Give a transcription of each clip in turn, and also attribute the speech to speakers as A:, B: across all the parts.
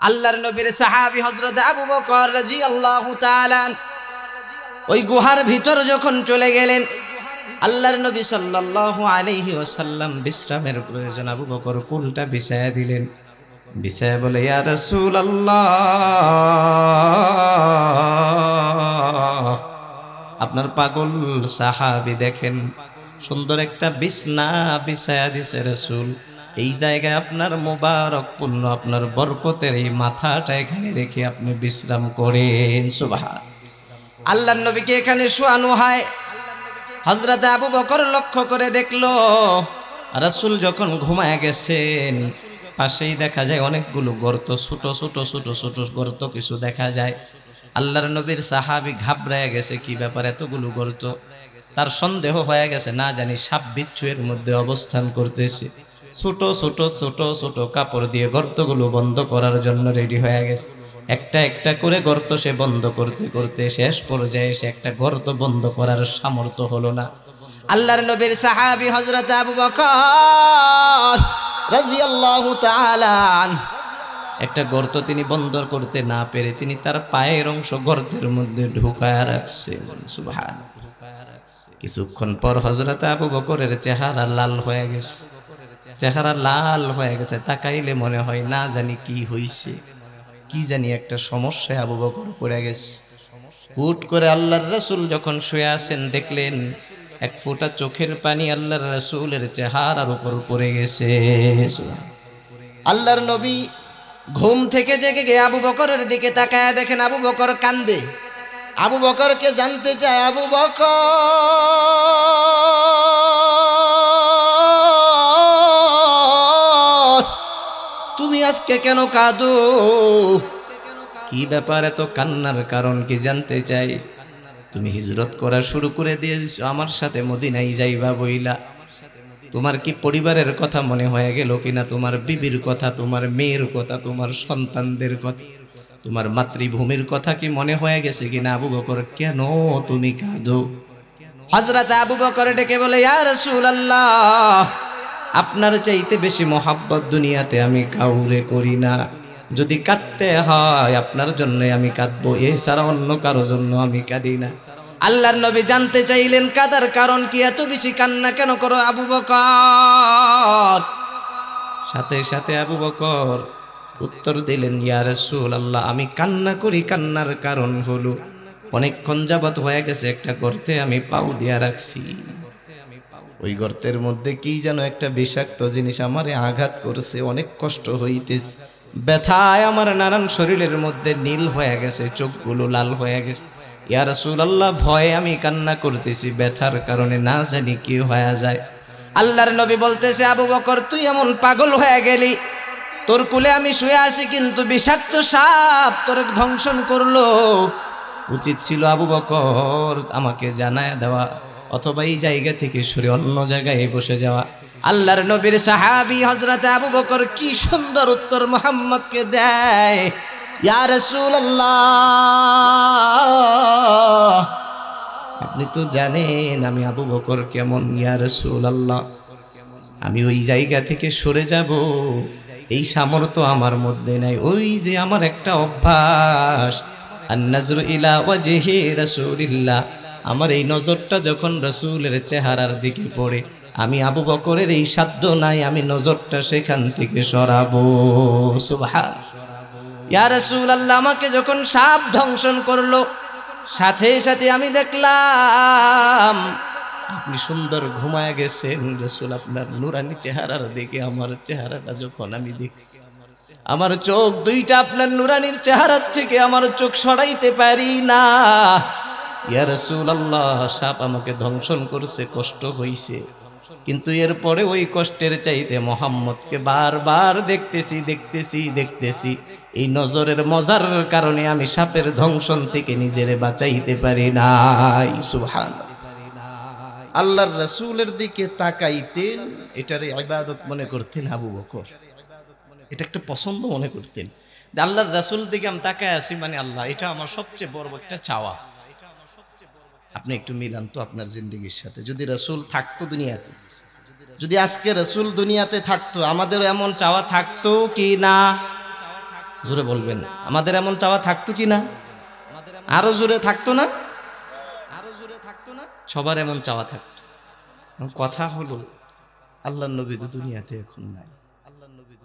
A: আল্লাহর নবীর সাহাবী হযরত আবু বকর রাদিয়াল্লাহু তাআলা ওই গুহার ভিতর যখন চলে গেলেন, আল্লাহর নবী সাল্লাল্লাহু আলাইহি ওয়াসাল্লাম বিশ্রামের প্রয়োজন আবু বকর কোলটা বিছায়া দিলেন। বিছায়া বলে, ইয়া রাসূলুল্লাহ, আপনার পাগল সাহাবী দেখেন সুন্দর একটা বিছনা বিছায়া দিছে রাসূল, এই জায়গায় আপনার মোবারক পূর্ণ আপনার বরকতের এই মাথাটা এখানে রেখে আপনি বিশ্রাম করেন। সুবহান। আল্লাহর নবীকে এখানে শোয়ানো হয়। হযরত আবু বকর লক্ষ্য করে দেখলো রাসূল যখন ঘুমায় গেছেন, পাশেই দেখা যায় অনেকগুলো গর্ত, ছোট ছোট ছোট ছোট গর্ত কিছু দেখা যায়। আল্লাহর নবীর সাহাবী ঘাবড়ায় গেছে, কি ব্যাপার এতগুলো গর্ত? তার সন্দেহ হয়ে গেছে, না জানি সাপ বিচ্ছু এর মধ্যে অবস্থান করতেছে। ছোট ছোট ছোট ছোট কাপড় দিয়ে গর্তগুলো বন্ধ করার জন্য রেডি হয়ে গেছে। একটা একটা করে গর্ত সে বন্ধ করতে করতে শেষ পর্যায়ে সে একটা গর্ত বন্ধ করার সামর্থ্য হলো না। আল্লাহর নবীর সাহাবী হযরত আবু বকর রাদিয়াল্লাহু তাআলা একটা গর্ত তিনি বন্ধ করতে না পেরে তিনি তার পায়ের অংশ গর্তের মধ্যে ঢুকায়া রাখছেন। সুবহানাল্লাহ। কিছুক্ষণ পর হযরত আবু বকরের চেহারা লাল হয়ে গেছে, চেহারা লাল হয়ে গেছে। তাকাইলে মনে হয় না জানি কি হইছে, কি জানি একটা সমস্যায় আবু বকর পড়ে গেছে। হুট করে আল্লাহর রাসূল যখন শুয়ে আছেন দেখলেন এক ফোঁটা চোখের পানি আল্লাহর রাসূলের চেহারার উপর পড়ে গেছে। আল্লাহর নবী ঘুম থেকে জেগে গিয়ে আবু বকরের দিকে তাকায় দেখেন আবু বকর কান্দে। আবু বকরকে জানতে চায়, আবু বকর তুমি আজকে কেন কাঁদো? কি ব্যাপার, এত কান্নার কারণ কি জানতে চাই। তুমি হিজরত করা শুরু করে দিয়েছো আমার সাথে মদিনায় যাইবা বইলা, তোমার কি পরিবারের কথা মনে হয়ে গেল কিনা? তোমার বিবির কথা, তোমার মেয়ের কথা, তোমার সন্তানদের কথা, তোমার মাতৃভূমির কথা কি মনে হয়ে গেছে কিনা? আবু বকর কেন তুমি কাঁদো? হযরত আবু বকর ডেকে বলে, ইয়া রাসূলুল্লাহ, আপনার চাইতে বেশি মহাব্বত দুনিয়াতে আমি কাউরে করি না। যদি কাঁদতে হয় আপনার জন্য আমি কাঁদবো, এছাড়া অন্য কারো জন্য আমি কাঁদি না। আল্লাহর নবী জানতে চাইলেন কাদার কারণ কি, এত বেশি কান্না কেন করো আবু বকর? সাথে সাথে আবু বকর উত্তর দিলেন, ইয়া রাসূলুল্লাহ, আমি কান্না করি, কান্নার কারণ হলো অনেকক্ষণ যাবত হয়ে গেছে একটা গর্তে আমি পাও দিয়া রাখছি। ওই গর্তের মধ্যে কি যেন একটা বিষাক্ত জিনিস আমারে আঘাত করছে, অনেক কষ্ট হইতেছে, ব্যথায় আমার নানান শরীরের মধ্যে নীল হয়ে গেছে, চোখগুলো লাল হয়ে গেছে। ইয়া রাসূলুল্লাহ, ভয়ে আমি কান্না করতেছি, ব্যথার কারণে না জানি কি হয়ে যায়। আল্লাহর নবী বলতেছে, আবু বকর তুই এমন পাগল হয়ে গেলি, তোর কুলে আমি শুয়ে আছি কিন্তু বিষাক্ত সাপ তোর ধ্বংসন করলো। উচিত ছিল আবু বকর আমাকে জানায় দেওয়া, অথবা এই জায়গা থেকে সরে অন্য জায়গায় বসে যাওয়া। আল্লাহর নবীর সাহাবী হযরত আবু বকর কি সুন্দর উত্তর মুহাম্মদকে দেয়, ইয়া রাসূলুল্লাহ, আপনি তো জানেন আমি আবু বকর কেমন। ইয়া রাসূলুল্লাহ, আমি ওই জায়গা থেকে সরে যাব এই সামর্থ্য আমার মধ্যে নাই। ওই যে আমার একটা অভ্যাস, আন-নাজরু ইলা ওয়াজহি রাসূলিল্লাহ, আমার এই নজরটা যখন রাসূলের চেহারার দিকে পড়ে, আমি আবু বকরের এই সাধ্য নাই আমি নজরটা সেখান থেকে সরাবো। সুবহানাল্লাহ। ইয়া রাসূলুল্লাহ, আমাকে যখন সাপ ধ্বংসন করলো সাথে সাথে আমি দেখলাম আপনি সুন্দর ঘুমায় গেছেন। রাসূল, আপনার নূরানি চেহারার দিকে আমার চেহারাটা যখন আমি দেখছি, আমার চোখ দুইটা আপনার নূরানির চেহারার থেকে আমার চোখ সরাইতে পারি না। ইয়া রাসূলুল্লাহ, সাপ আমাকে ধ্বংসন করছে, কষ্ট হইছে, কিন্তু এরপরে ওই কষ্টের চাইতে মুহাম্মদকে বারবার দেখতেছি দেখতেছি দেখতেছি, এই নজরের মজার কারণে আমি সাপের ধ্বংসন থেকে নিজেরে বাঁচাইতে পারি নাই। সুবহানাল্লাহ। আল্লাহর রাসূলের দিকে তাকাইতেন, এটারে ইবাদত মনে করতেন আবু বকর, এটা একটা পছন্দ মনে করতেন। আল্লাহর রাসূল দিকে আমি তাকায় আছি মানে আল্লাহ, এটা আমার সবচেয়ে বড় একটা চাওয়া। আপনি একটু মিলান তো আপনার জিন্দেগির সাথে, যদি রাসূল থাকতো দুনিয়াতে, যদি আজকে রাসূল দুনিয়াতে থাকতো, আমাদেরও এমন চাওয়া থাকতো কি না? জোরে বলবেন, আমাদের এমন চাওয়া থাকতো কি না? আরো জোরে থাকতো না? সবার এমন চাওয়া থাকতো। কথা হলো আল্লাহ নবী তো দুনিয়াতে এখন নাই।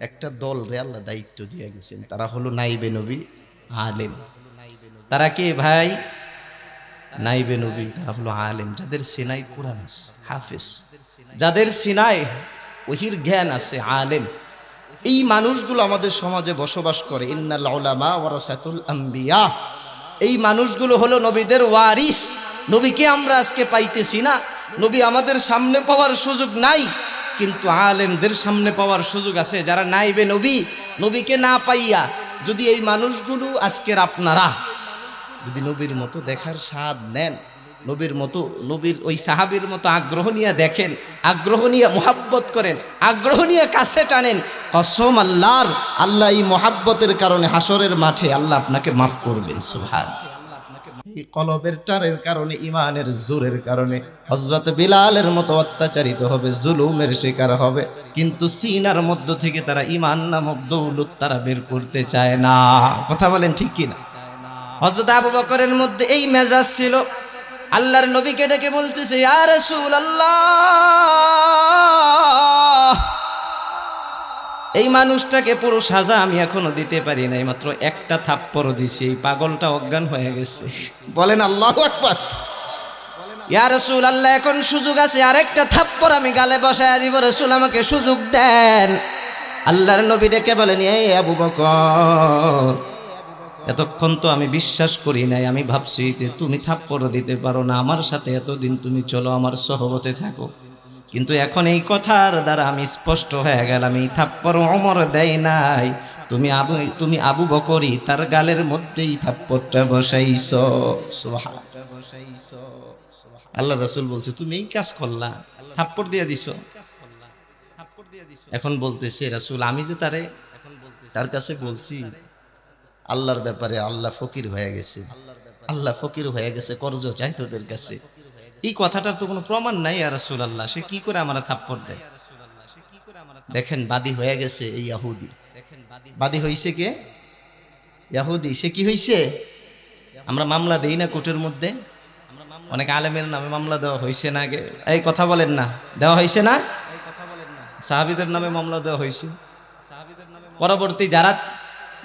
A: একটা দল রে আল্লাহ দায়িত্ব দিয়ে গেছেন, তারা হলো নাইবে নবী আলেম। তারা কে ভাই? নাইবে নবী, তারা হলো আলেম, যাদের সিনায় কোরআন আছে, হাফেজ, যাদের সিনায় ওহির জ্ঞান আছে, আলেম। এই মানুষগুলো আমাদের সমাজে বসবাস করে। ইন্নাল উলামা ওয়ারাসাতুল আম্বিয়া, এই মানুষগুলো হলো নবীদের ওয়ারিস। নবীকে আমরা আজকে পাইতেছি না, নবী আমাদের সামনে পাওয়ার সুযোগ নাই, কিন্তু আলেমদের সামনে পাওয়ার সুযোগ আছে। যারা নাইবে নবী, নবীকে না পাইয়া যদি এই মানুষগুলো আজকের আপনারা যদি নবীর মতো দেখার স্বাদ নেন, নবীর মতো, নবীর ওই সাহাবীর মতো আগ্রহ নিয়ে দেখেন, আগ্রহ নিয়ে মোহাব্বত করেন, আগ্রহ নিয়ে কাছে টানেন, কসম আল্লাহর, আল্লাহ এই মোহাব্বতের কারণে হাসরের মাঠে আল্লাহ আপনাকে মাফ করবেন। সুবহানাল্লাহ। এই কলবের টানের কারণে, ইমানের জোরের কারণে হযরত বিলালের মতো অত্যাচারিত হবে, জুলুমের শিকার হবে, কিন্তু সিনার মধ্য থেকে তারা ইমান নামক দৌলত তারা বের করতে চায় না। কথা বলেন ঠিক কিনা? হযরত আবু বকরের মধ্যে এই মেজাজ ছিল। আল্লাহর নবীকে ডেকে বলতেছে, ইয়া রাসূলুল্লাহ, এই মানুষটাকে পুরো সাজা আমি এখনো দিতে পারি নাই, মাত্র একটা থাপ্পড় দিছি, এই পাগলটা অজ্ঞান হয়ে গেছে। বলেন আল্লাহু আকবার। ইয়া রাসূলুল্লাহ, এখন সুযোগ আছে, আরেকটা থাপ্পড় আমি গালে বসায় দিব, রাসূল আমাকে সুযোগ দেন। আল্লাহর নবী ডেকে বলেন, এই আবু বকর, এতক্ষণ তো আমি বিশ্বাস করি নাই, আমি ভাবছি যে তুমি থাপ্পড় দিতে পারো না, আমার সাথে এতদিন তুমি চলো, আমার সহবতে থাকো, কিন্তু এখন এই কথার দ্বারা আমি স্পষ্ট হয়ে গেলাম, এই থাপ্পড় ওমর দেয় নাই, তুমি আবু বকরই তার গালের মধ্যেই থাপ্পড়টা বসাইছো। সুবহানাল্লাহ। আল্লাহ রাসূল বলছে, তুমি এই কাজ করলা, থাপ্পড় দিয়ে দিছো। এখন বলতেছে, রাসূল আমি যে তার কাছে বলছি আল্লাহর ব্যাপারে, আল্লাহ ফকির হয়ে গেছে, আল্লাহ ফকির হয়ে গেছে, কর্জ চাই তোদের কাছে, এই কথাটার তো কোনো প্রমাণ নাই ইয়া রাসূলুল্লাহ, সে কি করে আমার থাপ্পড় দেয়? দেখেন, বাদী হয়ে গেছে এই ইহুদি। বাদী হইছে কে? ইহুদি। সে কি হইছে? আমরা মামলা দেই না কোর্টের মধ্যে, অনেক আলেমের নামে মামলা দেওয়া হয়েছে না আগে? এই কথা বলেন না, দেওয়া হয়েছে না? সাহাবীদের নামে মামলা দেওয়া হয়েছে, পরবর্তী যারা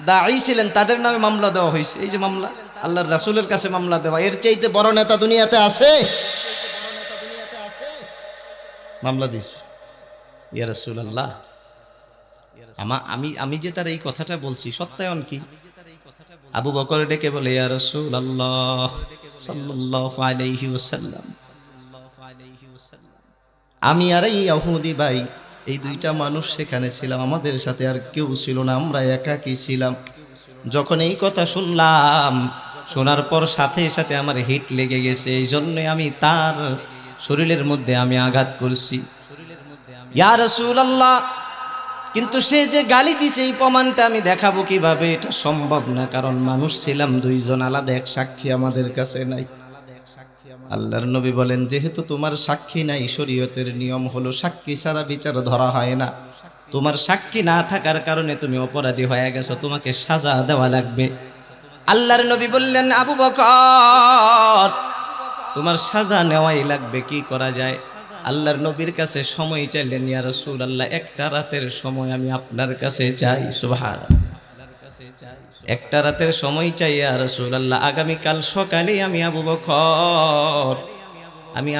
A: দাঈ ছিলেন তাদের নামে মামলা দেওয়া হয়েছে। এই যে মামলা, আল্লাহর রাসূলের কাছে মামলা দেওয়া, এর চাইতে বড় নেতা দুনিয়াতে আছে? মামলা দিছে ইয়া রাসূলুল্লাহ। আমি যে তার এই কথাটা বলছি, সত্যায়ন কি? আবু বকর ডেকে বলে, ইয়া রাসূলুল্লাহ সাল্লাল্লাহু আলাইহি ওয়াসাল্লাম, আমি আর এই ইহুদি ভাই, এই দুইটা মানুষ সেখানে ছিলাম, আমাদের সাথে আর কেউ ছিল না, আমরা একাকী ছিলাম। যখন এই কথা শুনলাম, শোনার পর সাথে সাথে আমার হিট লেগে গেছে, এই জন্যই আমি তার শরীরের মধ্যে আমি আঘাত করছি ইয়া রাসূলুল্লাহ। কিন্তু সে যে গালি দিছে, এই প্রমাণটা আমি দেখাবো কিভাবে? এটা সম্ভব না, কারণ মানুষ ছিলাম দুইজন, আলাদা এক সাক্ষী আমাদের কাছে নাই। আল্লাহর নবী বলেন, যেহেতু তোমার সাক্ষী নাই, শরীয়তের নিয়ম হলো সাক্ষী ছাড়া বিচার ধরা হয় না। তোমার সাক্ষী না থাকার কারণে তুমি অপরাধী হয়ে গেছো, তোমাকে সাজা দেওয়া লাগবে। আল্লাহর নবী বললেন, আবু বকর, তোমার সাজা নেওয়াই লাগবে, কি করা যায়? আল্লাহর নবীর কাছে সময় চাইলেন, ইয়া রাসূলুল্লাহ, একটা রাতের সময় আমি আপনার কাছে চাই। সুবহানাল্লাহ। একটা রাতের সময় চাই ইয়া রাসূলুল্লাহ, আগামীকাল সকালে আমি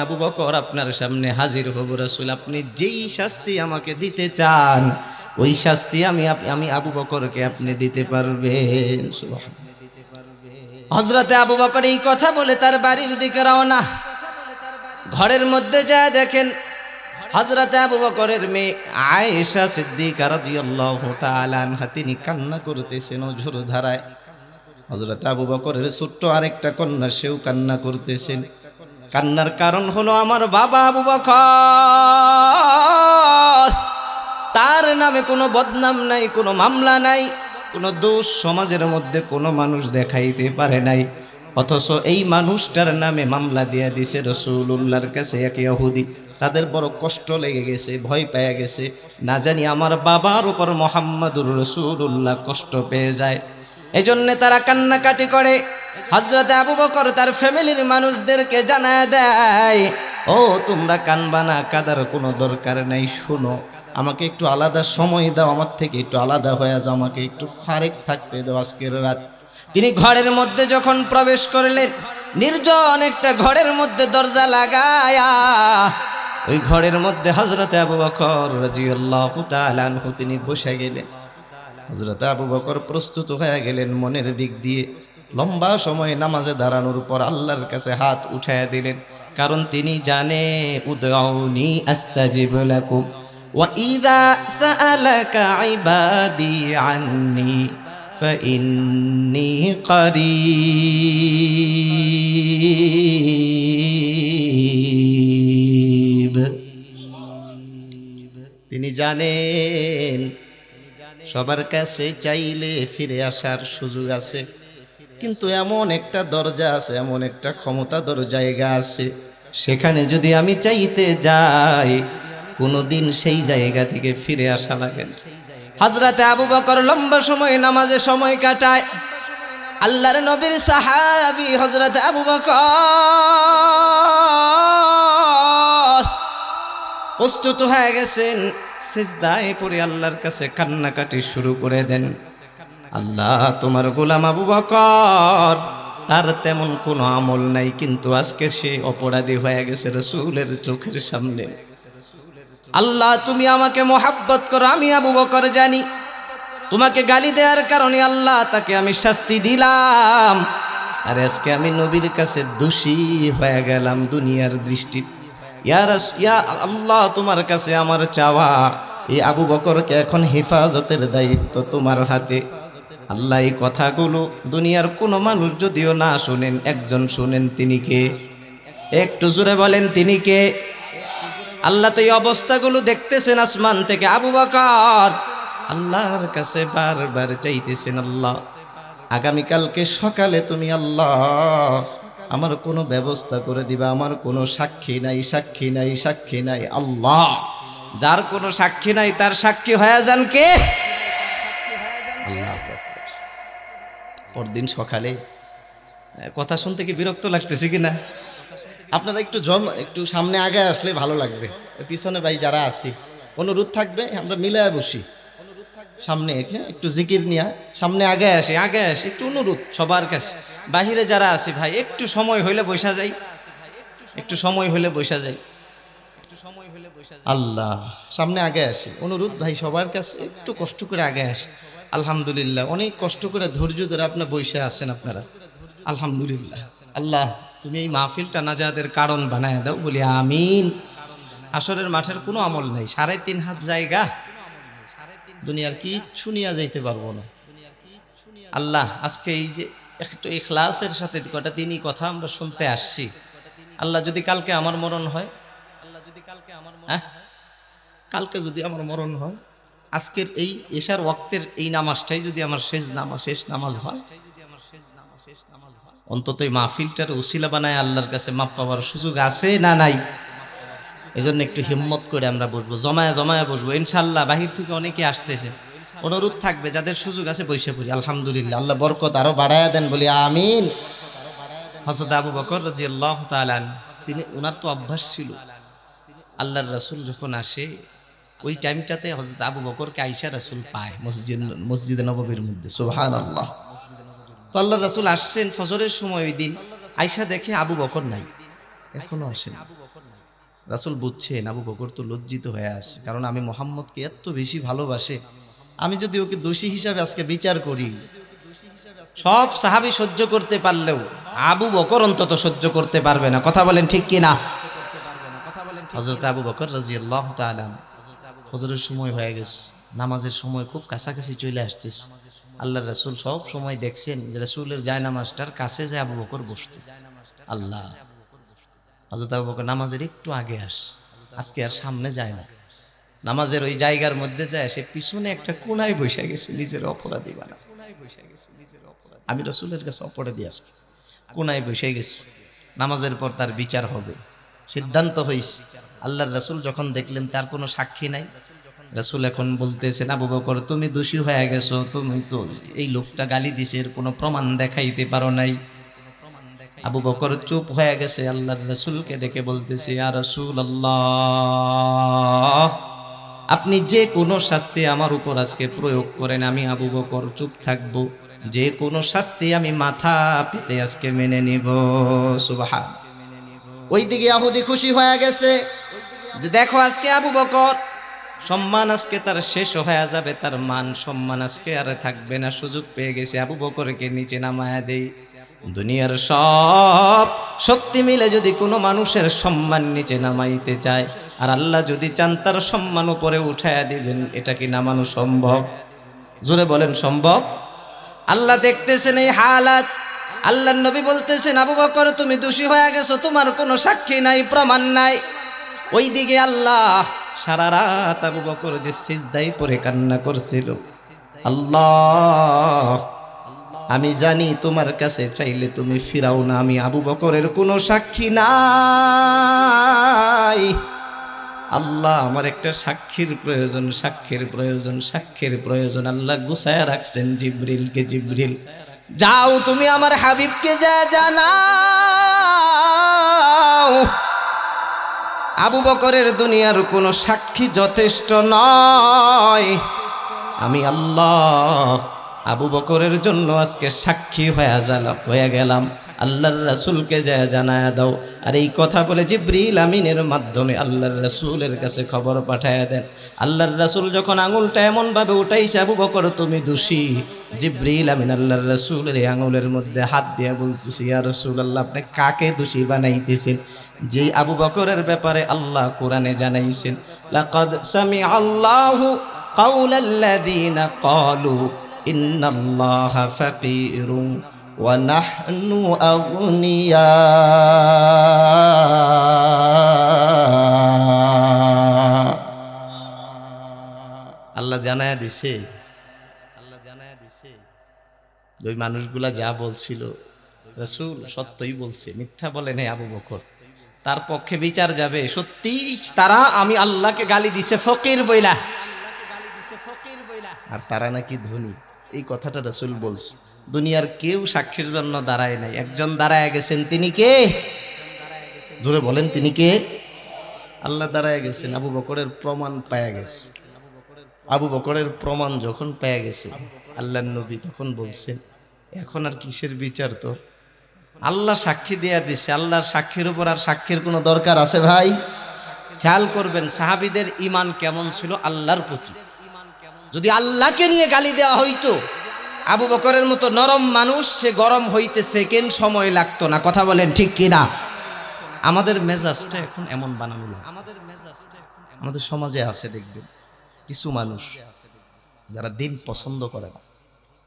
A: আবু বকর আপনার সামনে হাজির হব। রাসূল, আপনি যেই শাস্তি আমাকে দিতে চান, ওই শাস্তি আমি আবু বকরকে আপনি দিতে পারবেন। সুবহানাল্লাহ। হযরতে আবু বকর এই কথা বলে তার বাড়ির দিকে রওনা। ঘরের মধ্যে যা দেখেন, হযরতে আবু বকরের মেয়ে আয়েশা সিদ্দিকা রাদিয়াল্লাহু তাআলা আনহা, তিনি কান্না করতেছেন অঝোর ধারায়। হযরতে আবু বকরের ছোট্ট আরেকটা কন্যা, সেও কান্না করতেছেন। কান্নার কারণ হলো, আমার বাবা আবু বকর, তার নামে কোনো বদনাম নাই, কোনো মামলা নাই, কোনো দোষ সমাজের মধ্যে কোনো মানুষ দেখাইতে পারে নাই। অথচ এই মানুষটার নামে মামলা দিয়ে দিছে রাসূলুল্লাহর কাছে এক ইহুদি। তাদের বড় কষ্ট লেগে গেছে, ভয় পেয়ে গেছে, না জানি আমার বাবার উপর মুহাম্মাদুর রাসূলুল্লাহ কষ্ট পেয়ে যায়। এজন্যে তারা কান্নাকাটি করে। হযরত আবু বকর তার ফ্যামিলির মানুষদেরকে জানায় দেয়, ও তোমরা কানবা না, কাদার কোনো দরকার নাই, শোনো আমাকে একটু আলাদা সময় দাও, আমার থেকে একটু আলাদা হয়ে যাও, আমাকে একটু ফারেক থাকতে দাও আজকের রাত। তিনি ঘরের মধ্যে যখন প্রবেশ করলেন, নির্জন একটা ঘরের মধ্যে দরজা লাগায়া ওই ঘরের মধ্যে হযরত আবু বকর রাদিয়াল্লাহু তাআলা আনহু তিনি বসে গেলেন। হযরত আবু বকর প্রস্তুত হয়ে গেলেন মনের দিক দিয়ে, লম্বা সময় নামাজে দাঁড়ানোর পর আল্লাহর কাছে হাত উঠায়া দিলেন, কারণ তিনি জানে উদউনি আস্তাজিব লাকুম ওয়া ইযা সাআলাকা ইবাদি আন্নী ফাইন্নী করিব। তিনি জানেন সবার কাছে চাইলে ফিরে আসার সুযোগ আছে, কিন্তু এমন একটা দরজা আছে, এমন একটা ক্ষমতাধর জায়গা আছে, সেখানে যদি আমি চাইতে যাই কোনোদিন সেই জায়গা থেকে ফিরে আসা লাগে না। হযরতে আবু বকর লম্বা সময় নামাজে সময় কাটায়। আল্লাহর নবীর সাহাবী হযরতে আবু বকর প্রস্তুত হয়ে গেছেন, সিজদায় পড়ে আল্লাহর কাছে কান্নাকাটি শুরু করে দেন। আল্লাহ, তোমার গোলাম আবু বকর, তার তেমন কোনো আমল নাই, কিন্তু আজকে সে অপরাধী হয়ে গেছে রাসূলের চোখের সামনে। আল্লাহ, তুমি আমাকে মহাব্বত করো, আমি আবু বকর জানি। তোমাকে গালি দেওয়ার কারণে আল্লাহ তাকে আমি শাস্তি দিলাম, আর আজকে আমি নবীর কাছে দোষী হয়ে গেলাম দুনিয়ার দৃষ্টিতে। ইয়া আল্লাহ, তোমার কাছে আমার চাওয়া, এই আবু বকরকে এখন হেফাজতের দায়িত্ব তোমার হাতে। আল্লাহ, এই কথাগুলো দুনিয়ার কোনো মানুষ যদিও না শুনেন, একজন শুনেন, তিনি কে? একটু জোরে বলেন, তিনি কে? আল্লাহ তো এই অবস্থাগুলো দেখতেছেন আসমান থেকে। আবু বকর আল্লাহর কাছে বারবার চাইতেছেন, আল্লাহ আগামীকালকে সকালে তুমি আল্লাহ আমার কোনো ব্যবস্থা করে দিবা, আমার কোনো সাক্ষী নাই, সাক্ষী নাই, সাক্ষী নাই। আল্লাহ, যার কোনো সাক্ষী নাই তার সাক্ষী হয়ে যান কে? আল্লাহ। পরদিন সকালে কথা শুনতে কি বিরক্ত লাগতেছে কিনা? আপনারা একটু সামনে আগে আসলে ভালো লাগবে। পিছনে ভাই যারা আছি অনুরোধ থাকবে, আমরা মিলায় বসি সামনে, একটু জিকির নিয়ে সামনে আগে আসি, আগে আসি, একটু অনুরোধ সবার কাছে। বাহিরে যারা আছি ভাই, একটু সময় হইলে বসা যাই, একটু সময় হইলে বসা যাই। আল্লাহ, সামনে আগে আসি, অনুরোধ ভাই সবার কাছে, একটু কষ্ট করে আগে আসি। আলহামদুলিল্লাহ, অনেক কষ্ট করে ধৈর্য ধরে আপনার বসে আসেন আপনারা, আলহামদুলিল্লাহ। আল্লাহ, তুমি এই মাহফিলটা নাজাতের কারণ বানায় দাও, বলি আমিন। আসরের মাঠের কোনো আমল নাই, 3.5 হাত জায়গা, দুনিয়ার কিচ্ছু নিয়ে যাইতে পারবো না। আল্লাহ, আজকে এই যে একটু ইখলাসের সাথে কটা তিনি কথা আমরা শুনতে আসছি, আল্লাহ যদি কালকে আমার মরণ হয়, কালকে যদি আমার মরণ হয়, আজকের এই এশার ওয়াক্তের এই নামাজটাই যদি আমার শেষ নামাজ হয়, অন্তত এই মাহফিলটার উসিলা বানায় আল্লাহর কাছে মাপ পাওয়ার সুযোগ আছে না নাই? এই জন্য একটু হিম্মত করে আমরা বসবো, জমায়া জমায়া বসবো ইনশাল্লাহ। বাহির থেকে অনেকে আসতেছে, অনুরোধ থাকবে যাদের সুযোগ আছে বসে পড়ি। আলহামদুলিল্লাহ, আল্লাহ বরকত আরো বাড়ায়া দেন, বলি আমিন। হযরত আবু বকর রাদিয়াল্লাহু তাআলা তিনি, ওনার তো অভ্যাস ছিল, আল্লাহর রাসূল যখন আসে ওই টাইমটাতে হযরত আবু বকরকে আয়েশা রাসূল পায় মসজিদে নববীর মধ্যে। সুবহানাল্লাহ। তো আল্লাহর রাসূল আসছেন ফজরের সময়, ওই দিন আয়েশা দেখে আবু বকর নাই, এখনো আসেন। রাসূল বুঝছেন আবু বকর তো লজ্জিত হয়ে আছে, কারণ আমি মুহাম্মদকে এত বেশি ভালোবাসে, আমি যদি ওকে দোষী হিসাবে আজকে বিচার করি, সব সাহাবী সহ্য করতে পারলেও আবু বকর অন্তত সহ্য করতে পারবে না। কথা বলেন ঠিক কি না? হযরত আবু বকর রাদিয়াল্লাহু তাআলা, ফজরের সময় হয়ে গেছে, নামাজের সময় খুব কাছাকাছি চলে আসতেছে। আল্লাহর রাসূল সব সময় দেখছেন যে রাসূলের জায়নামাজটার কাছে যে আবু বকর বসতো। আল্লাহ, হযরত আবু বকর নামাজের একটু আগে আজকে আর সামনে যায় না, নামাজের ওই জায়গার মধ্যে যায়, সে পিছনে একটা কোণায় বসে গেছে, নিজের অপরাধী বানা। আমি রাসূলের কাছে অপরাধী আজকে, কোনায় বসে গেছে, নামাজের পর তার বিচার হবে। সিদ্ধান্ত হয়েছে। আল্লাহর রাসূল যখন দেখলেন তার কোনো সাক্ষী নাই, রাসূল এখন বলতেছেন, আবু বকর তুমি দোষী হয়ে গেছো, তুমি তো এই লোকটা গালি দিছে, এর কোনো প্রমাণ দেখাইতে পারো নাই। আবু বকর চুপ হয়ে গেছে। আল্লাহর রাসূলকে ডেকে বলতেছে, ইয়া রাসূলুল্লাহ, আপনি যে কোনো শাস্তি আমার উপর আজকে প্রয়োগ করেন, আমি আবু বকর চুপ থাকব। যে কোনো শাস্তি আমি মাথা পেতে আজকে মেনে নিব। সুবহান। ওইদিকে ইহুদি খুশি হয়ে গেছে যে দেখো আজকে আবু বকর সম্মান আজকে তার শেষ হয়ে যাবে, তার মান সম্মান আজকে আর থাকবে না, সুযোগ পেয়ে গেছে, আবু বকরকে নিচে নামায়া দেই। দুনিয়ার সব শক্তি মিলে যদি কোনো মানুষের সম্মান নিচে নামাইতে চায়, আর আল্লাহ যদি চান তার সম্মান উপরে উঠায়া দিবেন, এটা কি নামানো সম্ভব? জোরে বলেন সম্ভব? আল্লাহ দেখতেছেন এই হালাত। আল্লাহর নবী বলতেছেন, আবু বকর তুমি দোষী হয়ে গেছো, তোমার কোনো সাক্ষী নাই, প্রমাণ নাই। ওইদিকে আল্লাহ সারা রাত আবু বকর যে সিজদায় পড়ে কান্না করছিল, আল্লাহ আমি জানি তোমার কাছে চাইলে তুমি ফিরাও না, আমি আবু বকরের কোনো সাক্ষী নাই। আল্লাহ আমার একটা সাক্ষীর প্রয়োজন, সাক্ষীর প্রয়োজন, সাক্ষীর প্রয়োজন। আল্লাহ গুছায়া রাখছেন জিবরিলকে, জিবরিল যাও তুমি আমার হাবিবকে যা জানাও, আবু বকরের দুনিয়ার কোনো সাক্ষী যথেষ্ট নয়, আমি আল্লাহ আবু বকরের জন্য আজকে সাক্ষী হয়ে গেলাম। আল্লাহর রাসূলকে যা জানায়া দাও। আর এই কথা বলে জিবরিল আমিনের মাধ্যমে আল্লাহর রাসূলের কাছে খবর পাঠায়া দেন। আল্লাহর রাসূল যখন আঙুলটা এমনভাবে উঠাইছে, আবু বকর তুমি দোষী, জিবরিল আমিন আল্লাহর রাসূলের এই আঙুলের মধ্যে হাত দিয়ে বলতেছি, ইয়া রাসূলুল্লাহ আপনি কাকে দোষী বানাইতেছেন? যে আবু বকরের ব্যাপারে আল্লাহ কোরআনে জানাইছেন, লাকাদ সামিআল্লাহু কাওলাল্লাযীনা ক্বালু ইন্নাল্লাহা ফাকীরুন ওয়া নাহনু আগনিয়া। আল্লাহ জানায়া দিছে, আল্লাহ জানায়া দিছে ওই মানুষগুলা যা বলছিল রাসূল সত্যই বলছে, মিথ্যা বলে নাই আবু বকর, তার পক্ষে বিচার যাবে। সত্যি তারা আমি আল্লাহকে গালি দিছে ফকির বইলা, আর তারা নাকি ধনী, এই কথাটা রাসূল বলছে। দুনিয়ার কেউ সাক্ষীর জন্য দাঁড়ায় নাই, একজন দাঁড়ায় গেছেন। তিনি কে? জোরে বলেন তিনি কে? আল্লাহ দাঁড়ায় গেছেন। আবু বকরের প্রমাণ পায়া গেছে। আবু বকরের প্রমাণ যখন পায়া গেছে, আল্লাহর নবী তখন বলছেন, এখন আর কিসের বিচার? তো আল্লাহ সাক্ষী দেয়া দিছে, আল্লাহর সাক্ষীর উপর আর সাক্ষীর কোনো দরকার আছে ভাই? খেয়াল করবেন সাহাবীদের ঈমান কেমন ছিল আল্লাহর প্রতি। যদি আল্লাহকে নিয়ে গালি দেওয়া হইতো, আবু বকরের মতো নরম মানুষ সে গরম হইতে সেকেন্ড সময় লাগতো না। কথা বলেন ঠিক কিনা? আমাদের মেজাজটা এখন এমন বানানো লাগে। আমাদের সমাজে আছে দেখবেন কিছু মানুষ যারা দিন পছন্দ করে না,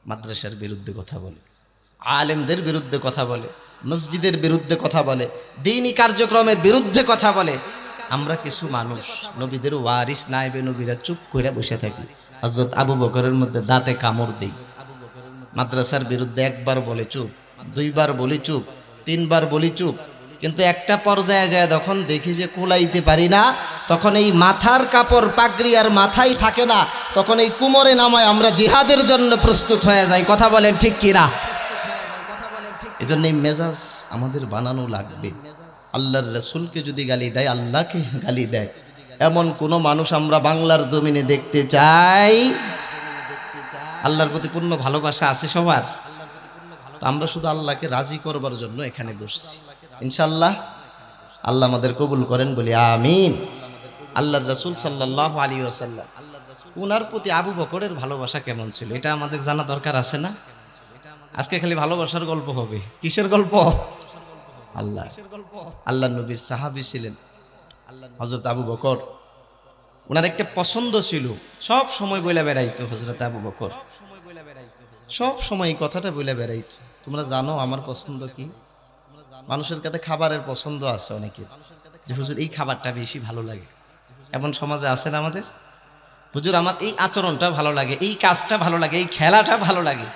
A: মাদ্রাসার বিরুদ্ধে কথা বলে, আলেমদের বিরুদ্ধে কথা বলে, মসজিদের বিরুদ্ধে কথা বলে, দ্বীনি কার্যক্রমের বিরুদ্ধে কথা বলে। আমরা কিছু মানুষ নবীদের ওয়ারিস নায়েবে নবীরা চুপ করে বসে থাকি। হযরত আবু বকরের মধ্যে দাঁতে কামড় দেই। মাদ্রাসার বিরুদ্ধে একবার বলে চুপ, দুইবার বলি চুপ, তিনবার বলি চুপ, কিন্তু একটা পর্যায়ে যায় যখন দেখি যে কুলাইতে পারি না, তখন এই মাথার কাপড় পাগড়ি আর মাথায় থাকে না, তখন এই কুমরে নামায় আমরা জিহাদের জন্য প্রস্তুত হয়ে যাই। কথা বলেন ঠিক কিনা? এজন্য এই মেজাজ আমাদের বানানো লাগবে। আল্লাহর রাসূলকে যদি গালি দেয়, আল্লাহকে গালি দেয়, এমন কোন মানুষ আমরা বাংলার জমিনে দেখতে চাই? আল্লাহর প্রতি পূর্ণ ভালোবাসা আছে সবার? তো আমরা শুধু আল্লাহকে রাজি করবার জন্য এখানে বসছি। ইনশাআল্লাহ আল্লাহ আমাদের কবুল করেন বলি আমিন। আল্লাহর রাসূল সাল্লাল্লাহু আলাইহি ওয়াসাল্লাম উনার প্রতি আবু বকরের ভালোবাসা কেমন ছিল এটা আমাদের জানা দরকার আছে না? আজকে খালি ভালোবাসার গল্প হবে। কিসের গল্প? আল্লাহ নবীর সাহাবী ছিলেন হযরত আবু বকর। ওনার একটা পছন্দ ছিল, সব সময় বইলা বেড়াইতো হযরত আবু বকর, সব সময় এই কথাটা বইলা বেড়াইতো, তোমরা জানো আমার পছন্দ কি? মানুষের কাছে খাবারের পছন্দ আছে অনেকের, যে হুজুর এই খাবারটা বেশি ভালো লাগে। এমন সমাজে আছে না আমাদের? হুজুর আমার এই আচরণটা ভালো লাগে, এই কাজটা ভালো লাগে, এই খেলাটা ভালো লাগে।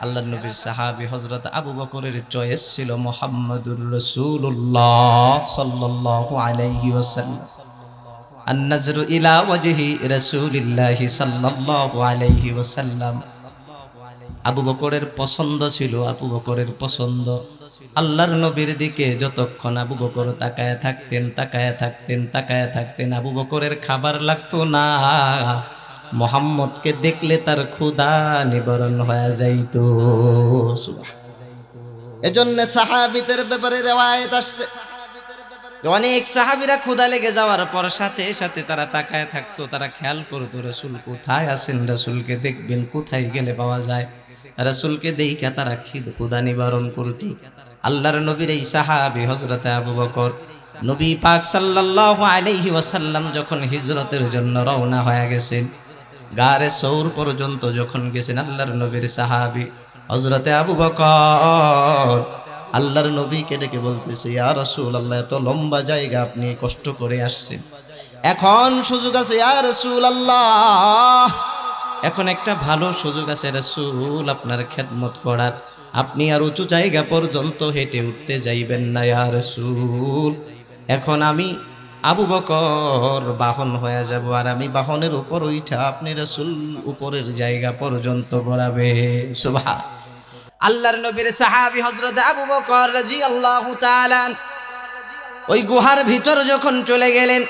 A: আল্লাহর নবীর সাহাবী হযরত আবু বকরের চয়েস ছিল মুহাম্মাদুর রাসূলুল্লাহ সাল্লাল্লাহু আলাইহি ওয়াসাল্লাম। আন-নাজরু ইলা ওয়াজহি রাসূলিল্লাহি সাল্লাল্লাহু আলাইহি ওয়াসাল্লাম। আবু বকরের পছন্দ ছিল, আবু বকরের পছন্দ আল্লাহর নবীর দিকে যতক্ষণ আবু বকর তাকায় থাকতেন আবু বকরের খাবার লাগতো না। মুহাম্মদকে দেখলে তার ক্ষুধা নিবারণ হয়ে যাইত। এজন্য সাহাবীদের ব্যাপারে রওয়ায়াত আসছে, অনেক সাহাবীরা ক্ষুধা লেগে যাওয়ার পর সাথে সাথে তারা তাকায় থাকতো, তারা খেয়াল করতো রাসূল কোথায় আছেন, রাসূলকে দেখবেন কোথায় গেলে পাওয়া যায়। রাসূলকে দেইখা তারা ক্ষুধা নিবারণ করতো। আল্লাহর নবীর এই সাহাবী হযরতে আবু বকর, নবী পাক সাল্লাল্লাহু আলাইহি ওয়াসাল্লাম যখন হিজরতের জন্য রওনা হয়ে গেছেন, গারে সৌর পর্যন্ত যখন গেছেন, আল্লাহর নবীর সাহাবী হযরতে আবু বকর আল্লাহর নবীকে ডেকে বলতেছে, ইয়া রাসূলুল্লাহ, এত লম্বা জায়গা আপনি কষ্ট করে আসছেন, এখন সুযোগ আছে ইয়া রাসূলুল্লাহ, এখন একটা ভালো সুযোগ আছে রাসূল আপনার খেদমত করার। আপনি আর উঁচু জায়গা পর্যন্ত হেঁটে উঠতে যাইবেন না ইয়া রাসূল। এখন আমি আবু বকর বাহন হয়ে যাব, আর আমি বাহনের উপর উঠা আপনি রাসূল উপরের জায়গা পর্যন্ত গড়াবে। সুবহান আল্লাহর নবীর সাহাবী হযরত আবু বকর রাদিয়াল্লাহু তাআলা ওই গুহার ভিতর যখন চলে গেলেন,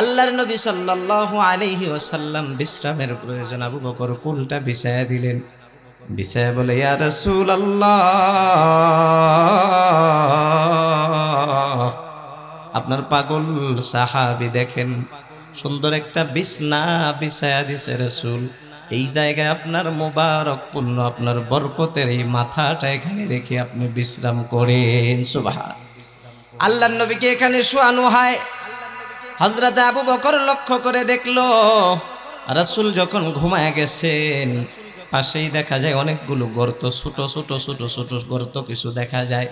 A: আল্লাহর নবী সাল্লাল্লাহু আলাইহি ওয়াসাল্লাম বিশ্রামের প্রয়োজন, আবু বকর কুলটা বিছায়া দিলেন। বিছায়া বলে, ইয়া রাসূলুল্লাহ, আপনার পাগল সাহাবী দেখেন সুন্দর একটা বিছনা বিছায়া দিছে রাসূল, এই জায়গায় আপনার মোবারক পূর্ণ আপনার বরকতের এই মাথাটা এখানে রেখে আপনি বিশ্রাম করেন। সুবহান আল্লাহর নবীকে এখানে শোয়ানো হয়। হযরত আবু বকর লক্ষ্য করে দেখলো রাসূল যখন ঘুমায় গেছেন, পাশেই দেখা যায় অনেকগুলো গর্ত, ছোট ছোট ছোট ছোট গর্ত কিছু দেখা যায়।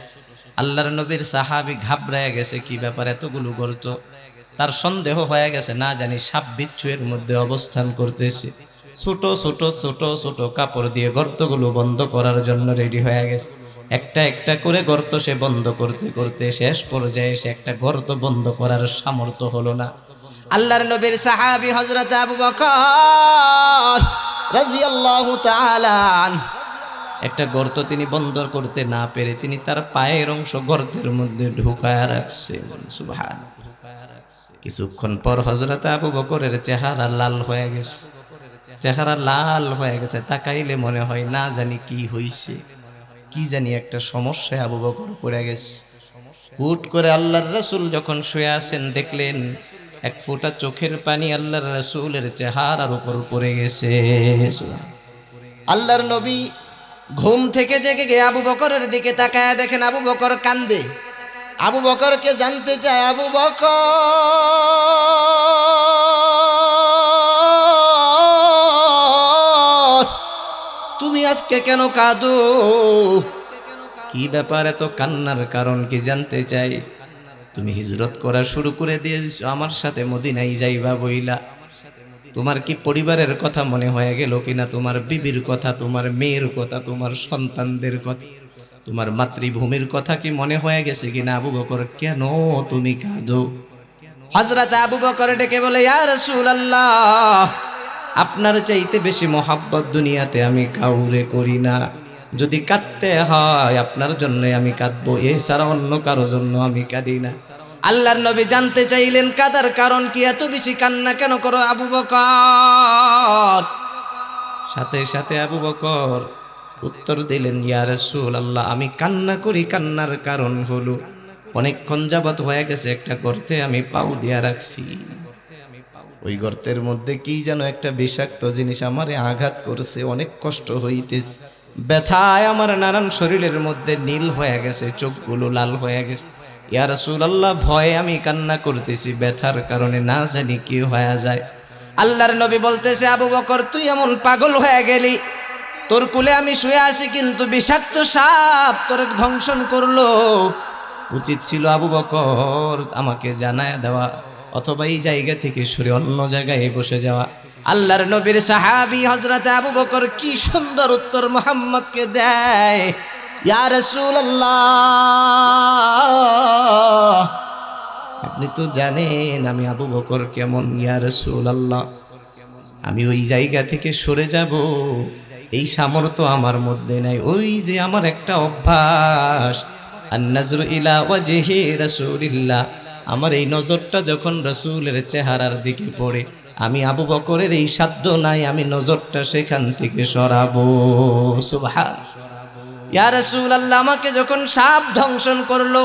A: আল্লাহর নবীর সাহাবী ঘাবড়ায় গেছে, কি ব্যাপার এতগুলো গর্ত? তার সন্দেহ হয়ে গেছে, না জানি সাপ বিচ্ছু এর মধ্যে অবস্থান করতেছে। ছোট ছোট ছোট ছোট কাপড় দিয়ে গর্তগুলো বন্ধ করার জন্য রেডি হয়ে গেছে। একটা একটা করে গর্ত সে বন্ধ করতে করতে শেষ পর্যায়ে সে একটা গর্ত বন্ধ করার সামর্থ্য হলো না। আল্লাহর নবীর সাহাবী হযরত আবু বকর রাদিয়াল্লাহু তাআলা একটা গর্ত তিনি বন্ধ করতে না পেরে তিনি তার পায়ের অংশ গর্তের মধ্যে ঢুকায়া রাখছেন। সুবহানাল্লাহ। কিছুক্ষণ পর হযরত আবু বকরের চেহারা লাল হয়ে গেছে, চেহারা লাল হয়ে গেছে। তাকাইলে মনে হয় না জানি কি হইছে, কি জানি একটা সমস্যায় আবু বকর পড়ে গেছে। হুট করে আল্লাহর রাসূল যখন শুয়ে আছেন, দেখলেন এক ফোঁটা চোখের পানি আল্লাহর রাসূলের চেহারার উপর পড়ে গেছে। আল্লাহর নবী ঘুম থেকে জেগে গিয়ে আবু বকরের দিকে তাকায় দেখেন আবু বকর কান্দে। আবু বকরকে জানতে চায়, আবু বকর তুমি আজকে কেন কাঁদো? কি ব্যাপার, এত কান্নার কারণ কি জানতে চাই। তুমি হিজরত করা শুরু করে দিয়েছো, আমার সাথে মদিনায় যাইবা বইলা। তোমার কি পরিবারের কথা মনে হয়ে গেল কিনা? তোমার বিবির কথা, তোমার মেয়ের কথা, তোমার সন্তানদের কথা, তোমার মাতৃভূমির কথা কি মনে হয়ে গেছে কিনা? আবু বকর কেন তুমি কাঁদো? হযরত আবু বকর ডেকে বলে, ইয়া রাসূলুল্লাহ, আপনার চাইতে বেশি মহাব্বত দুনিয়াতে আমি কাউরে করি না। যদি কাঁদতে হয় আপনার জন্য আমি কাঁদবো, এছাড়া অন্য কারো জন্য আমি কাঁদি না। আল্লাহর নবী জানতে চাইলেন কাদার কারণ কি, এত বেশি কান্না কেন করো আবু বকর? সাথে সাথে আবু বকর উত্তর দিলেন, ইয়া রাসূলুল্লাহ, আমি কান্না করি, কান্নার কারণ হলো অনেকক্ষণ যাবত হয়ে গেছে একটা গর্তে আমি পাও দিয়া রাখছি। ওই গর্তের মধ্যে কি যেন একটা বিষাক্ত জিনিস আমারে আঘাত করছে, অনেক কষ্ট হইতেছে, ব্যথায় আমার নানান শরীরের মধ্যে নীল হয়ে গেছে, চোখগুলো লাল হয়ে গেছে। ইয়া রাসূলুল্লাহ, ভয়ে আমি কান্না করতেছি, ব্যথার কারণে না জানি কি হয়ে যায়। আল্লাহর নবী বলতেছে, আবু বকর তুই এমন পাগল হয়ে গেলি, তোর কুলে আমি শুয়ে আছি কিন্তু বিষাক্ত সাপ তোর ধ্বংসন করলো। উচিত ছিল আবু বকর আমাকে জানায় দেওয়া, অথবা এই জায়গা থেকে সরে অন্য জায়গায় বসে যাওয়া। আল্লাহর নবীর সাহাবী হযরত আবু বকর কি সুন্দর উত্তর মুহাম্মদকে দেয়, ইয়া রাসূলুল্লাহ আপনি তো জানেন আমি আবু বকর কেমন। ইয়া রাসূলুল্লাহ আমি ওই জায়গা থেকে সরে যাব এই সামর্থ্য আমার মধ্যে নাই। ওই যে আমার একটা অভ্যাস, আন-নাজরু ইলা ওয়াজহি রাসূলিল্লাহ, আমার এই নজরটা যখন রাসূলের চেহারার দিকে পড়ে আমি আবু বকরের এই সাধ্য নাই আমি নজরটা সেখান থেকে সরাবো। সুবহানাল্লাহ। ইয়া রাসূলুল্লাহ আমাকে যখন সাপ দংশন করলো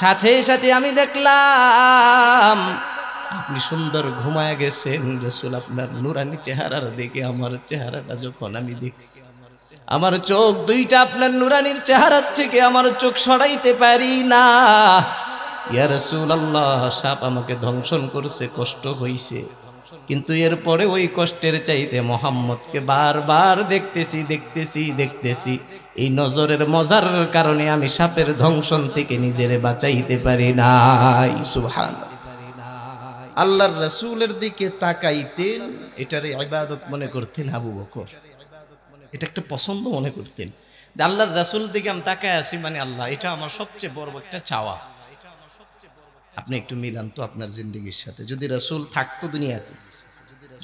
A: সাথে সাথে আমি দেখলাম আপনি সুন্দর ঘুমায় গেছেন। রাসূল আপনার নূরানি চেহারার দিকে আমার চেহারাটা যখন আমি দেখছি, আমার চোখ দুইটা আপনার নূরানির চেহারার থেকে আমার চোখ সরাইতে পারি না। ইয়া রাসূলুল্লাহ সাপ আমাকে দংশন করছে, কষ্ট হইছে, কিন্তু এরপরে ওই কষ্টের চাইতে মুহাম্মদকে বারবার দেখতেছি দেখতেছি দেখতেছি। এই নজরের মজার কারণে আমি সাপের দংশন থেকে নিজেরে বাঁচাইতে পারি নাই। সুবহানাল্লাহ। আল্লাহর রাসূলের দিকে তাকাইতেন, এটারে ইবাদত মনে করতেন আবু বকর, এটা একটা পছন্দ মনে করতেন। আল্লাহর রাসূল দিকে আমি তাকায় আছি মানে আল্লাহ এটা আমার সবচেয়ে বড় একটা চাওয়া। আপনি একটু মিলান তো আপনার জিন্দেগির সাথে, যদি রাসূল থাকতো দুনিয়াতে,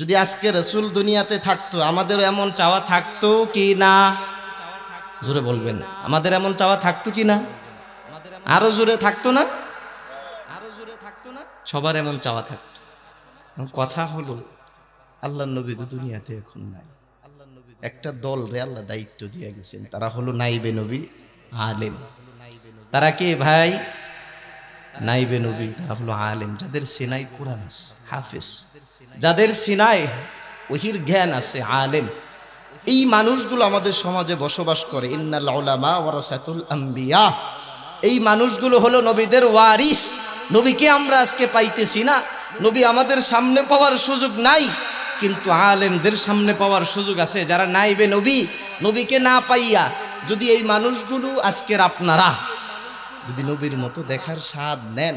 A: যদি আজকে রাসূল দুনিয়াতে থাকতো আমাদের এমন চাওয়া থাকতো কি না? জোরে বলবেন, আমাদের এমন চাওয়া থাকতো কি না? আরো জোরে থাকতো না? সবার এমন চাওয়া থাকতো। কথা হলো আল্লাহর নবী তো দুনিয়াতে এখন নাই, একটা দল রে আল্লাহ দায়িত্ব দিয়ে গেছেন, তারা হলো নাইবে নবী আলেম। তারা কে ভাই? নাইবে নবী, তারা হলো আলেম, যাদের সিনাই কোরআন আছে, হাফেজ, যাদের সিনায় ওহির জ্ঞান আছে, আলেম। এই মানুষগুলো আমাদের সমাজে বসবাস করে। ইন্নাল উলামা ওয়ারাসাতুল আম্বিয়া, এই মানুষগুলো হলো নবীদের ওয়ারিস। নবীকে আমরা আজকে পাইতেছি না, নবী আমাদের সামনে পাওয়ার সুযোগ নাই, কিন্তু আলেমদের সামনে পাওয়ার সুযোগ আছে। যারা নাইবে নবী, নবীকে না পাইয়া যদি এই মানুষগুলো আজকের আপনারা যদি নবীর মতো দেখার স্বাদ নেন,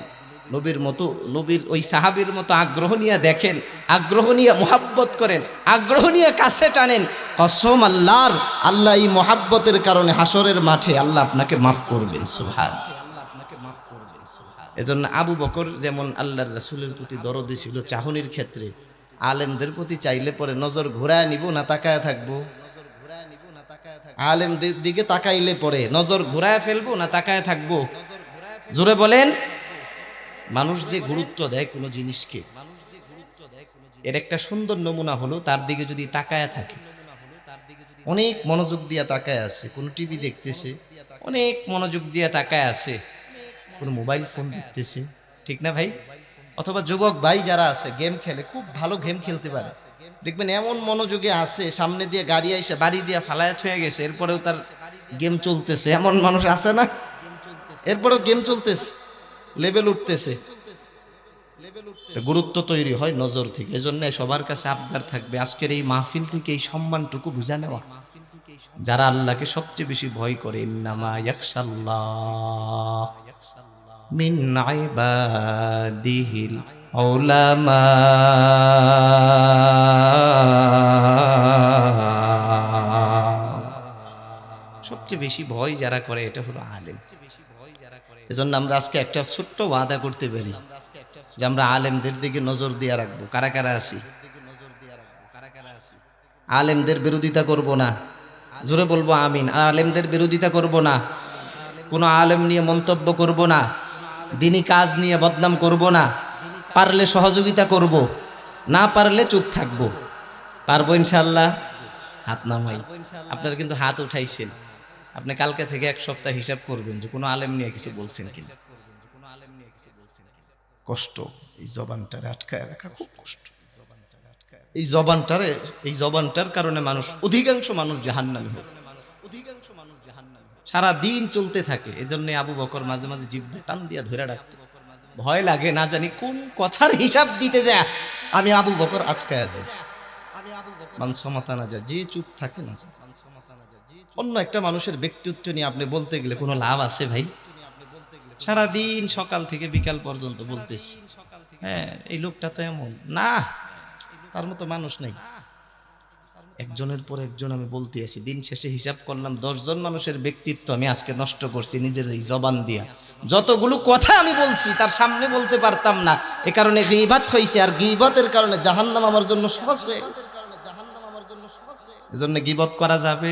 A: নবীর মতো, নবীর ওই সাহাবীর মতো আগ্রহ নিয়ে দেখেন, আগ্রহ নিয়ে মোহাব্বত করেন, আগ্রহ নিয়ে কাছে টানেন, কসম আল্লাহর, আল্লাহ এই মোহাব্বতের কারণে হাসরের মাঠে আল্লাহ আপনাকে মাফ করবেন। সুবহানাল্লাহ। এজন্য আবু বকর যেমন আল্লাহর রাসূলের প্রতি দরদি ছিল চাহনির ক্ষেত্রে, আলেমদের প্রতি চাইলে পরে নজর ঘোরায় নিব না তাকায় থাকবো? আলেমদের দিকে তাকাইলে পরে নজর ঘোরায় ফেলবো না তাকায় থাকবো? জোরে বলেন। মানুষ যে গুরুত্ব দেয় কোনো জিনিসকে, এর একটা সুন্দর নমুনা হলো তার দিকে যদি তাকায় থাকে, অনেক মনোযোগ দিয়ে তাকায় আছে, কোন টিভি দেখতেছে অনেক মনোযোগ দিয়ে তাকায় আছে, কোন মোবাইল ফোন দেখতেছে, ঠিক না ভাই? অথবা যুবক ভাই যারা আছে গেম খেলে, খুব ভালো গেম খেলতে পারে, দেখবেন এমন মনোযোগে আছে, সামনে দিয়ে গাড়ি এসে বাড়ি দিয়ে ফালায়াত হয়ে গেছে, এরপরেও তার গেম চলতেছে, এমন মানুষ আছে না? এরপরেও গেম চলতেছে, লেভেল উঠতেছে। গুরুত্ব তৈরি হয় নজর থেকে। এজন্য সবার কাছে আবদার থাকবে আজকের এই মাহফিল থেকে এই সম্মানটুকু বুঝা নেওয়া, যারা আল্লাহকে সবচেয়ে বেশি ভয় করে, ইন্নামা ইয়াখশাল্লাহ মিন ইবাদিহিল উলামা। সবচেয়ে বেশি ভয় যারা করে এটা হলো আলেম। এজন্য আমরা আজকে একটা ছোট্ট ওয়াদা করতে পারি যে আমরা আলেমদের দিকে নজর দিয়ে রাখবো। কারা কারা আছি? আলেমদের বিরোধিতা করব না, জোরে বলবো আমিন। আলেমদের বিরোধিতা করব না, কোনো আলেম নিয়ে মন্তব্য করব না, দিনী কাজ নিয়ে বদনাম করব না, পারলে সহযোগিতা করব, না পারলে চুপ থাকব। পারবো ইনশাআল্লাহ? হাত নামাই। আপনারা কিন্তু হাত উঠাইছেন, আপনি কালকে থেকে এক সপ্তাহ হিসাব করবেন যে কোনো আলেম নিয়ে কিছু বলছেন কিনা। কষ্ট, এই জবানটারে আটকায় রাখা খুব কষ্ট। এই জবানটার কারণে মানুষ, অধিকাংশ মানুষ জাহান্নামী হয়, সারা দিন চলতে থাকে। এজন্য আবু বকর মাঝে মাঝে জিহ্বা টান দিয়া ধরে রাখত, ভয় লাগে না জানি কোন কথার হিসাব দিতে যায় আমি আবু বকর আটকায়া যাই। মানসমতা না যায়, যে চুপ থাকে না যায়। অন্য একটা মানুষের ব্যক্তিত্ব নিয়ে আপনি বলতে গেলে কোনো লাভ আছে ভাই? সারাদিন সকাল থেকে বিকাল পর্যন্ত বলতেছি, হ্যাঁ এই লোকটা তো এমন না, তার মতো মানুষ নেই। একজনের পর একজন আমি বলতে আছি, দিন শেষে হিসাব করলাম 10 জন মানুষের ব্যক্তিত্ব আমি আজকে নষ্ট করছি নিজের এই জবান দিয়া। যতগুলো কথা আমি বলছি তার সামনে বলতে পারতাম না, এ কারণে গীবত হয়েছে, আর গীবতের কারণে জাহান্নাম আমার জন্য সহজ হয়ে গেছে। এজন্য গীবত করা যাবে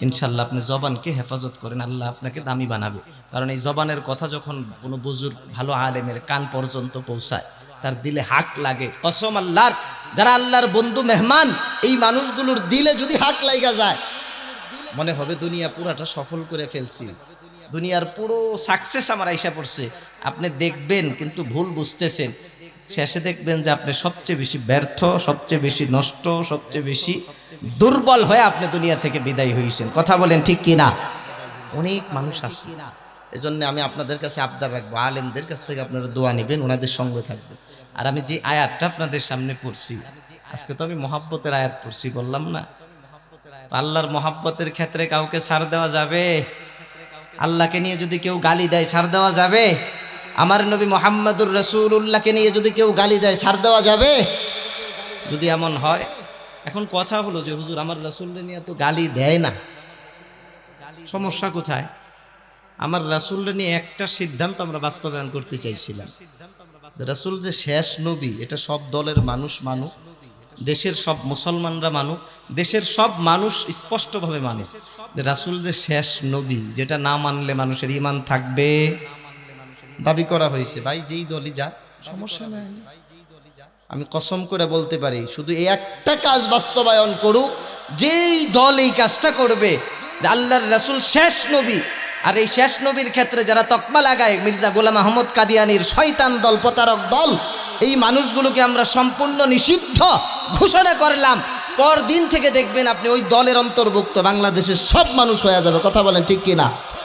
A: ইনশাআল্লাহ। আপনি জবানকে হেফাজত করেন, আল্লাহ আপনাকে দামি বানাবে। কারণ এই জবানের কথা যখন কোনো বুজুর্গ ভালো আলেমের কান পর্যন্ত পৌঁছায়, তার দিলে হাক লাগে। কসম আল্লাহর, যারা আল্লাহর বন্ধু মেহমান, এই মানুষগুলোর দিলে যদি হাক লাগা যায়, মনে হবে দুনিয়া পুরাটা সফল করে ফেলছি, দুনিয়ার পুরো সাকসেস আমার আইসা পড়ছে। আপনি দেখবেন কিন্তু ভুল বুঝতেছেন, শেষে দেখবেন যে আপনি সবচেয়ে বেশি ব্যর্থ, সবচেয়ে বেশি নষ্ট, সবচেয়ে বেশি দুর্বল হয়ে আপনি দুনিয়া থেকে বিদায় হয়েছেন। কথা বলেন ঠিক কি না? অনেক মানুষ আছে। এজন্য আমি আপনাদের কাছে আবদার রাখবো, আলেমদের কাছ থেকে আপনারা দোয়া নেবেন, ওনাদের সঙ্গে থাকবেন। আর আমি যে আয়াতটা আপনাদের সামনে পড়ছি, আজকে তো আমি মহাব্বতের আয়াত পড়ছি বললাম না? আল্লাহর মহাব্বতের ক্ষেত্রে কাউকে ছাড় দেওয়া যাবে? আল্লাহকে নিয়ে যদি কেউ গালি দেয় ছাড় দেওয়া যাবে? আমার নবী মুহাম্মদুর রাসূলুল্লাহকে নিয়ে যদি কেউ গালি দেয় ছাড় দেওয়া যাবে? যদি এমন হয়, এখন কথা হলো যে হুজুর আমার রাসূলকে নিয়ে তো গালি দেয় না, সমস্যা কোথায়? আমার রাসূলকে নিয়ে একটা সিদ্ধান্ত আমরা বাস্তবায়ন করতে চাইছিলাম, রাসূল যে শেষ নবী, এটা সব দলের মানুষ মানুক, দেশের সব মুসলমানরা মানুক, দেশের সব মানুষ স্পষ্টভাবে মানুক যে রাসূল যে শেষ নবী, যেটা না মানলে মানুষের ঈমান থাকবে, দাবি করা হয়েছে। ভাই যেই দলই যা, সমস্যা নাই, আমি কসম করে বলতে পারি, শুধু এই একটা কাজ বাস্তবায়ন করুক, যেই দল এই কাজটা করবে যে আল্লাহর রাসূল শেষ নবী, আর এই শেষ নবীর ক্ষেত্রে যারা তকমা লাগায় মির্জা গোলাম আহমদ কাদিয়ানির শয়তান দল, প্রতারক দল, এই মানুষগুলোকে আমরা সম্পূর্ণ নিষিদ্ধ ঘোষণা করলাম। পরদিন থেকে দেখবেন আপনি ওই দলের অন্তর্ভুক্ত বাংলাদেশের সব মানুষ হয়ে যাবে। কথা বলেন ঠিক কিনা?